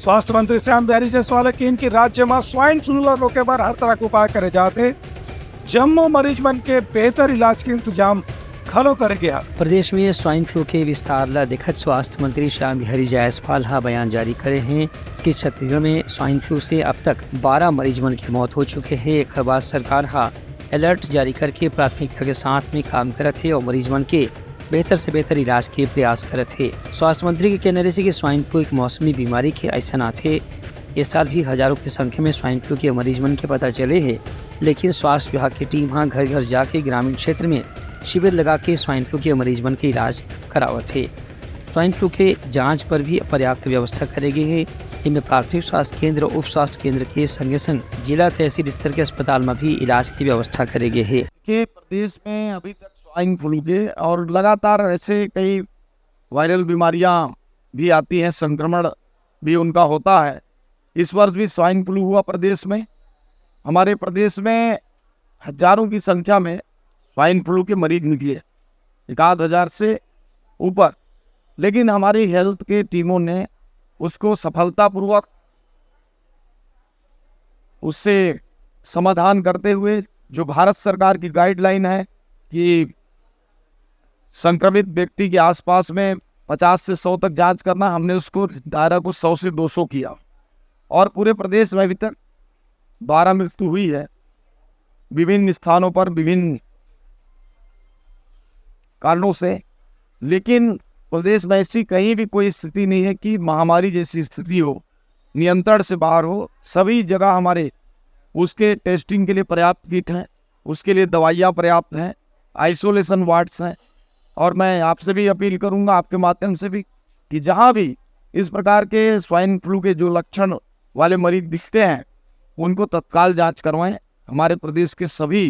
स्वास्थ्य मंत्री श्याम बिहारी जायसवाल कहें कि राज्य में स्वाइन फ्लू रोके बार हर तरह के उपाय करे जाते जम्मू मरीज मन के बेहतर इलाज के इंतजाम खलो करे गया। प्रदेश में स्वाइन फ्लू के विस्तार ला देखत स्वास्थ्य मंत्री श्याम बिहारी जायसवाल बयान जारी करे हैं कि छत्तीसगढ़ में स्वाइन फ्लू से अब तक 12 मरीज मन की मौत हो चुके हैं। एक बाद सरकार अलर्ट जारी करके प्राथमिकता के साथ में काम करत है और मरीज मन के बेहतर से बेहतर इलाज के प्रयास करत है। स्वास्थ्य मंत्री के कहने से कि स्वाइन फ्लू एक मौसमी बीमारी के ऐसा ना थे। इस साल भी हजारों की संख्या में स्वाइन फ्लू के मरीज मन के पता चले हैं, लेकिन स्वास्थ्य विभाग की टीम घर घर जाके ग्रामीण क्षेत्र में शिविर लगा के स्वाइन फ्लू के मरीज मन के इलाज करावत है। स्वाइन फ्लू के जांच पर भी पर्याप्त व्यवस्था करेगी है। इनमें प्राथमिक स्वास्थ्य केंद्र उप स्वास्थ्य केंद्र के संगे संग जिला तहसील स्तर के अस्पताल में भी इलाज की व्यवस्था करेगी है। के प्रदेश में अभी तक स्वाइन फ्लू के और लगातार ऐसे कई वायरल बीमारियां भी आती हैं, संक्रमण भी उनका होता है। इस वर्ष भी स्वाइन फ्लू हुआ प्रदेश में। हमारे प्रदेश में हजारों की संख्या में स्वाइन फ्लू के मरीज निकले, 1000 से ऊपर, लेकिन हमारी हेल्थ के टीमों ने उसको सफलतापूर्वक उससे समाधान करते हुए जो भारत सरकार की गाइडलाइन है कि संक्रमित व्यक्ति के आसपास में 50 से 100 तक जांच करना, हमने उसको दायरा को 100 से 200 किया और पूरे प्रदेश में अभी तक 12 मृत्यु हुई है विभिन्न स्थानों पर विभिन्न कारणों से। लेकिन प्रदेश में ऐसी कहीं भी कोई स्थिति नहीं है कि महामारी जैसी स्थिति हो, नियंत्रण से बाहर हो। सभी जगह हमारे उसके टेस्टिंग के लिए पर्याप्त किट हैं, उसके लिए दवाइयाँ पर्याप्त हैं, आइसोलेशन वार्ड्स हैं। और मैं आपसे भी अपील करूंगा, आपके माध्यम से भी, कि जहां भी इस प्रकार के स्वाइन फ्लू के जो लक्षण वाले मरीज दिखते हैं उनको तत्काल जांच करवाएं। हमारे प्रदेश के सभी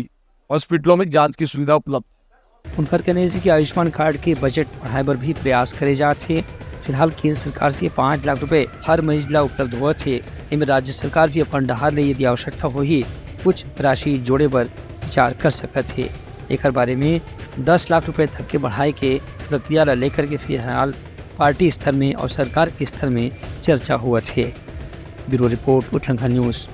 हॉस्पिटलों में जांच की सुविधा उपलब्ध। उनका कहने से कि आयुष्मान कार्ड के बजट बढ़ाए पर भी प्रयास करे जाते। फिलहाल केंद्र सरकार से 5 लाख रुपए हर मरीज ला उपलब्ध हुआ थे। इनमें राज्य सरकार भी अपन डहार ले यदि आवश्यकता हो ही कुछ राशि जोड़े पर विचार कर सकते थे। एक बारे में 10 लाख रुपए तक के बढ़ाए के प्रक्रिया ला लेकर के फिलहाल पार्टी स्तर में और सरकार के स्तर में चर्चा हुआ थे। ब्यूरो रिपोर्ट उठलंका न्यूज़।